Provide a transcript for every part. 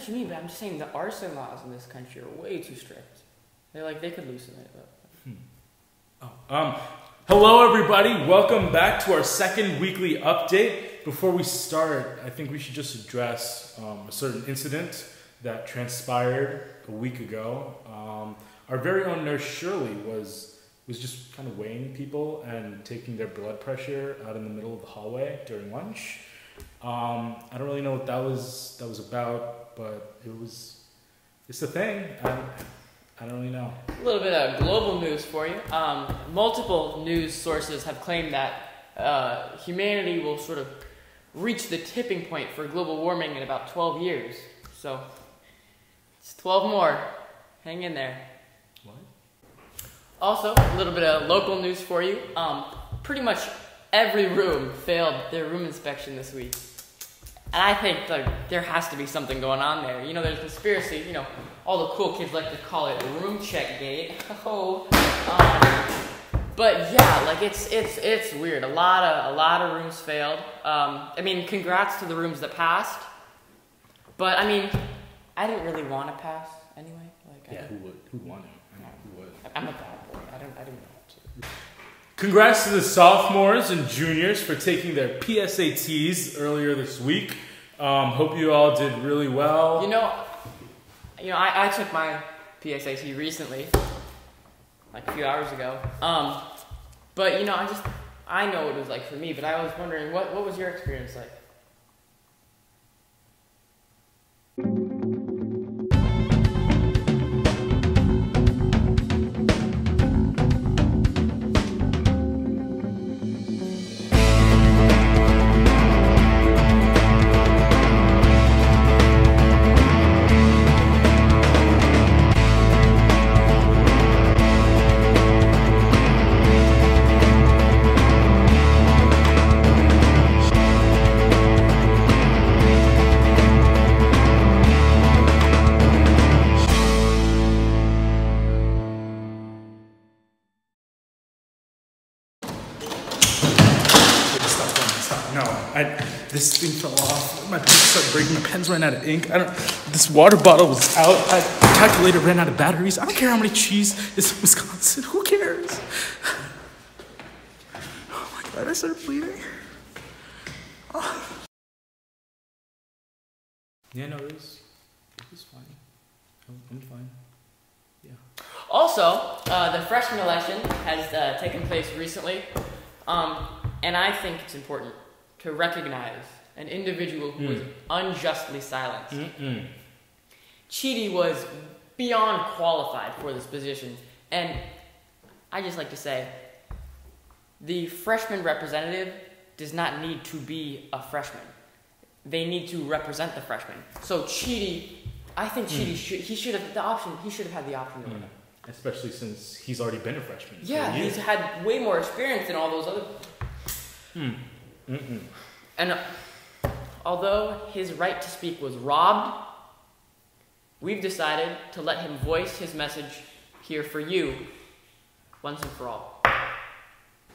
what you mean, but I'm just saying the arson laws in this country are way too strict. They could loosen it up. Hello everybody, welcome back to our second weekly update. Before we start, I think we should just address a certain incident that transpired a week ago. Our very own nurse Shirley was just kind of weighing people and taking their blood pressure out in the middle of the hallway during lunch. I don't really know what that was about, but it's a thing. I don't really know. A little bit of global news for you. Multiple news sources have claimed that humanity will sort of reach the tipping point for global warming in about 12 years. So, it's 12 more. Hang in there. What? Also, a little bit of local news for you. Pretty much every room failed their room inspection this week. And I think there has to be something going on there. You know, there's a conspiracy. You know, all the cool kids like to call it room check gate. But yeah, it's weird. A lot of rooms failed. I mean, congrats to the rooms that passed. But I mean, I didn't really want to pass anyway. Who would? Who wanted? Who would? I'm a bad boy. I didn't want to. Congrats to the sophomores and juniors for taking their PSATs earlier this week. Hope you all did really well. You know, I took my PSAT recently, like a few hours ago. But you know, I know what it was like for me. But I was wondering, what was your experience like? This thing fell off. My pens started breaking. My pens ran out of ink. This water bottle was out. My calculator ran out of batteries. I don't care how many cheese is in Wisconsin. Who cares? Oh my God, I started bleeding. Oh. Yeah, no, it was fine. I'm fine. Yeah. Also, the freshman election has taken place recently, and I think it's important to recognize an individual who was unjustly silenced. Chidi was beyond qualified for this position, and I just like to say, the freshman representative does not need to be a freshman. They need to represent the freshmen. So Chidi, I think Chidi should have had the option to win. Especially since he's already been a freshman. Yeah, he's had way more experience than all those other. And although his right to speak was robbed, we've decided to let him voice his message here for you, once and for all.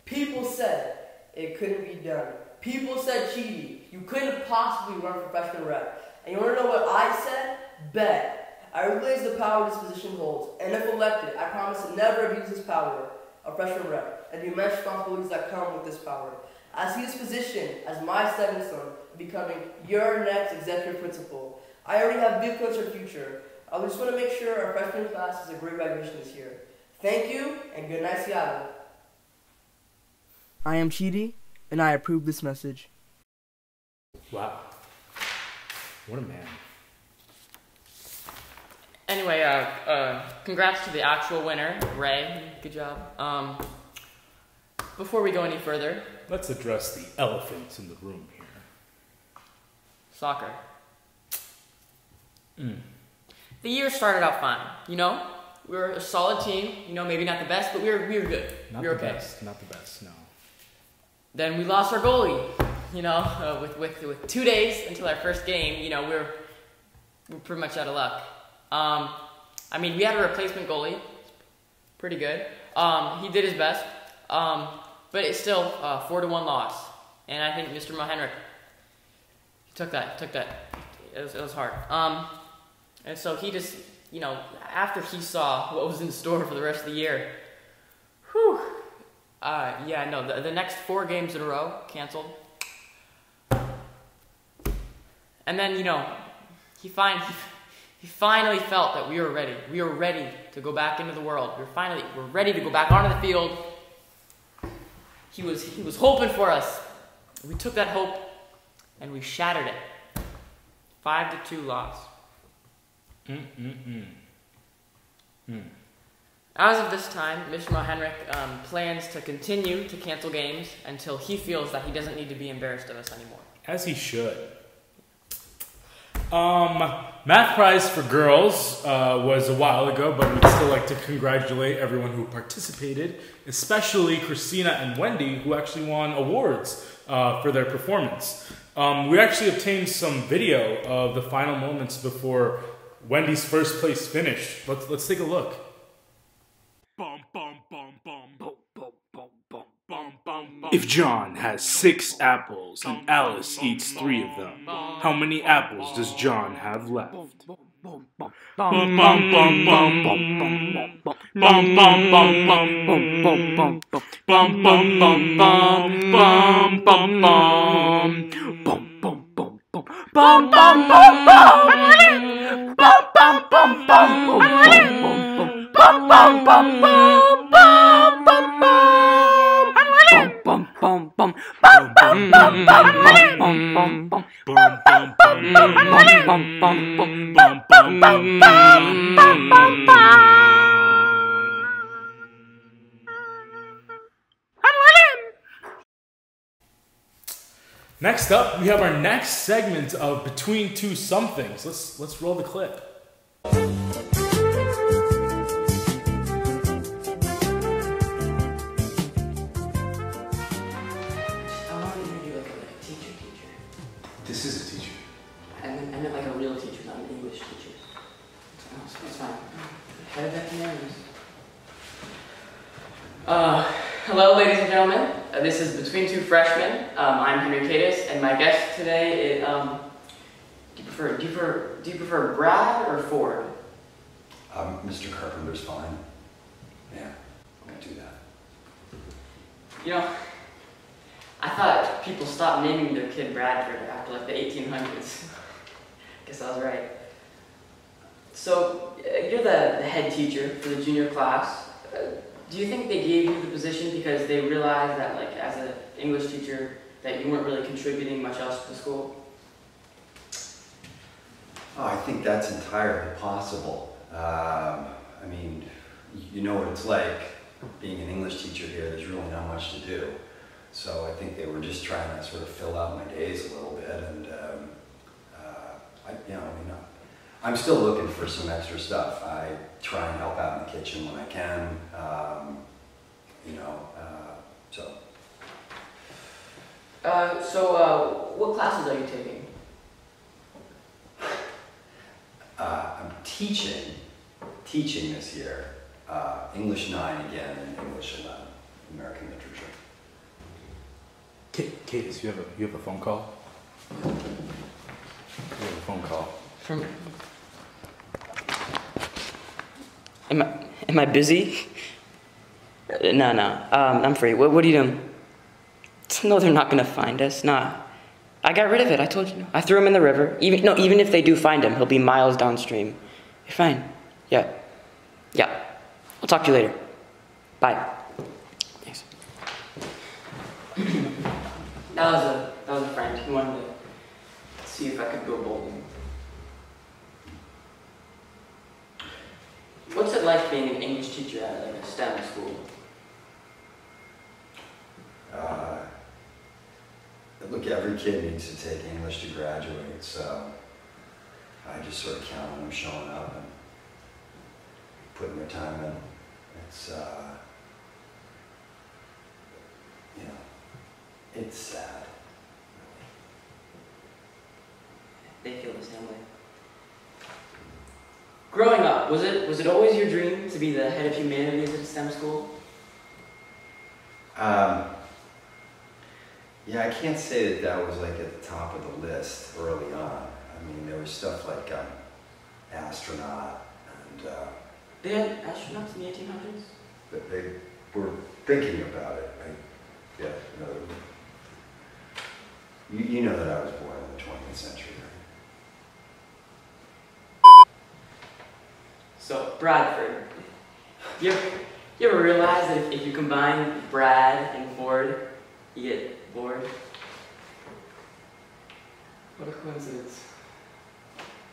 People said it couldn't be done. People said, Chidi, you couldn't possibly run for freshman rep. And you want to know what I said? Bet. I realize the power this position holds, and if elected, I promise to never abuse this power of freshman rep and the immense responsibilities that come with this power. I see this position as my stepping stone to becoming your next executive principal. I already have big plans for the future. I just want to make sure our freshman class has a great graduation this year. Thank you, and good night, Seattle. I am Chidi, and I approve this message. Wow. What a man. Anyway, congrats to the actual winner, Ray. Good job. Before we go any further, let's address the elephant in the room here. Soccer. The year started out fine, you know? We were a solid team, you know, maybe not the best, but we were good. Not we were the okay. best, not the best, no. Then we lost our goalie, you know, with 2 days until our first game, you know, we're pretty much out of luck. I mean, we had a replacement goalie, pretty good. He did his best, but it's still a 4-1 loss. And I think Mr. Mohenrik took that. It was hard. And so he just, after he saw what was in store for the rest of the year, the next 4 games in a row canceled. And then, he finally felt that we were ready. We were ready to go back into the world. We're ready to go back onto the field. He was hoping for us. We took that hope and we shattered it. 5-2 loss. As of this time, Mr. Mohenrich plans to continue to cancel games until he feels that he doesn't need to be embarrassed of us anymore. As he should. Math prize for girls was a while ago, but we'd still like to congratulate everyone who participated, especially Christina and Wendy, who actually won awards for their performance. We actually obtained some video of the final moments before Wendy's first place finish. Let's take a look. If John has 6 apples and Alice eats 3 of them, how many apples does John have left? Next up, we have our next segment of Between Two Somethings. Let's roll the clip. This is a teacher. I meant like a real teacher, not an English teacher. It's fine. Head of veterinarians. Hello, ladies and gentlemen. This is Between Two Freshmen. I'm Henry Cadis, and my guest today is. Do you prefer Brad or Ford? Mr. Carpenter's fine. Yeah, I'm gonna do that. I thought people stopped naming their kid Bradford after like the 1800s. Guess I was right. So, you're the head teacher for the junior class. Do you think they gave you the position because they realized that, like, as an English teacher, that you weren't really contributing much else to the school? Oh, I think that's entirely possible. I mean, you know what it's like being an English teacher here. There's really not much to do. So I think they were just trying to sort of fill out my days a little bit, and I'm still looking for some extra stuff. I try and help out in the kitchen when I can, what classes are you taking? I'm teaching this year, English 9 again and English 11, American literature. Cadis, you have a phone call? You have a phone call. From... Am I busy? No. I'm free. What are you doing? No, they're not gonna find us. Nah. I got rid of it. I told you. I threw him in the river. Even if they do find him, he'll be miles downstream. You're fine. Yeah. I'll talk to you later. Bye. Thanks. That was a friend. He wanted to see if I could go bowling. What's it like being an English teacher at like a STEM school? Look, every kid needs to take English to graduate, so I just sort of count on them showing up and putting their time in. It's, it's sad. They feel the same way. Growing up, was it always your dream to be the head of humanities at a STEM school? Yeah, I can't say that was like at the top of the list early on. I mean, there was stuff like astronaut, and They had astronauts in the 1800s? that they were thinking about it. Yeah, no, you know that I was born in the 20th century, right? So, Bradford. You ever realize that if you combine Brad and Ford, you get bored? What a coincidence.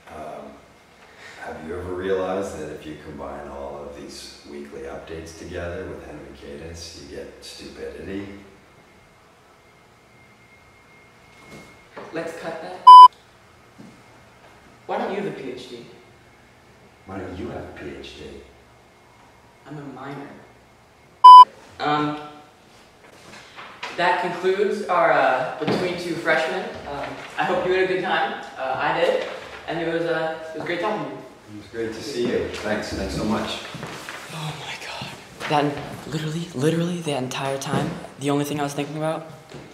Have you ever realized that if you combine all of these weekly updates together with Henry Cadence, you get stupidity? Let's cut that. Why don't you have a PhD? Why don't you have a PhD? I'm a minor. That concludes our Between Two Freshmen. I hope you had a good time. I did, and it was great talking to you. It was great to see you. Thanks so much. Oh my god. That literally the entire time, the only thing I was thinking about,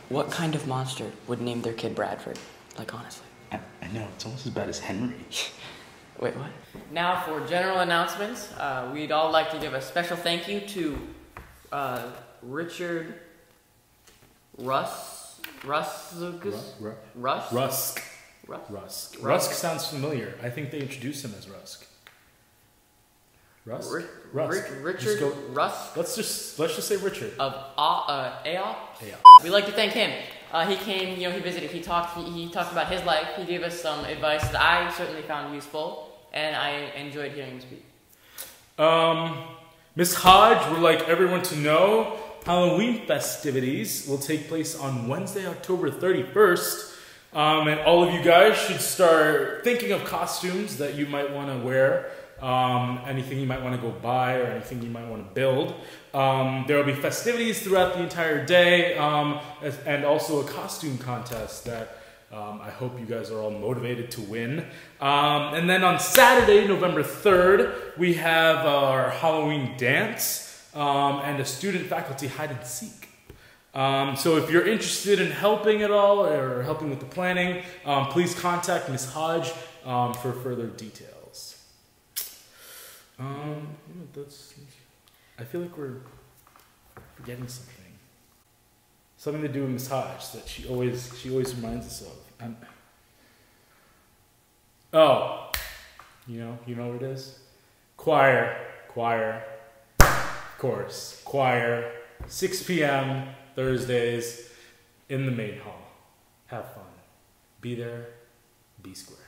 what kind of monster would name their kid Bradford? Like, honestly. I know, it's almost as bad as Henry. Wait, what? Now for general announcements, we'd all like to give a special thank you to Richard Rusk. Rusk sounds familiar. I think they introduced him as Rusk. Rusk? Rusk. Richard Just go- Rusk Let's just say Richard. of AOP. We'd like to thank him. He came, he visited, he talked about his life, he gave us some advice that I certainly found useful, and I enjoyed hearing him speak. Miss Hodge would like everyone to know Halloween festivities will take place on Wednesday, October 31st. And all of you guys should start thinking of costumes that you might want to wear, anything you might want to go buy, or anything you might want to build. There will be festivities throughout the entire day, and also a costume contest that I hope you guys are all motivated to win. And then on Saturday, November 3rd, we have our Halloween dance and a student faculty hide and seek. So if you're interested in helping at all or helping with the planning, please contact Ms. Hodge for further details. I feel like we're forgetting something. Something to do with Ms. Hodge that she always reminds us of. You know what it is? Choir, of course, choir, 6 p.m. Thursdays in the main hall. Have fun. Be there, be square.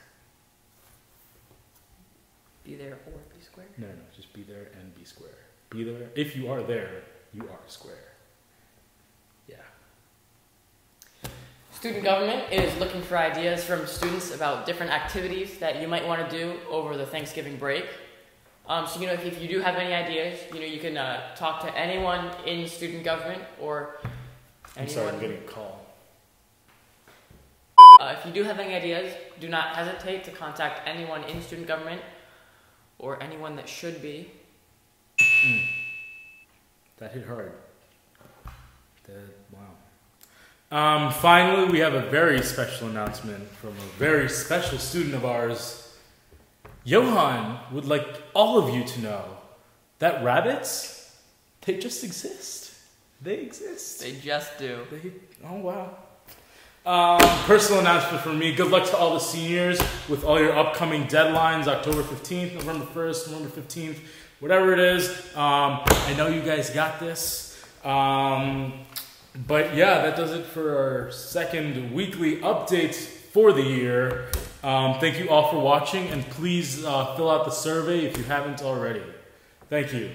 Be there or be square. No, just be there and be square. Be there. If you are there, you are square. Yeah. Student government is looking for ideas from students about different activities that you might want to do over the Thanksgiving break. So, if you do have any ideas, you can talk to anyone in student government or anyone. I'm sorry, I'm getting a call. If you do have any ideas, do not hesitate to contact anyone in student government or anyone that should be. That hit hard. Wow. Finally, we have a very special announcement from a very special student of ours. Johan would like all of you to know that rabbits, they just exist. They exist. They just do. Oh, wow. Personal announcement from me. Good luck to all the seniors with all your upcoming deadlines. October 15th, November 1st, November 15th, whatever it is. I know you guys got this. But yeah, that does it for our second weekly update for the year. Thank you all for watching, and please fill out the survey if you haven't already. Thank you.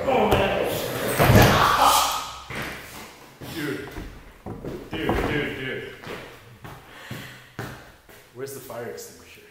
Oh man. Dude. Where's the fire extinguisher?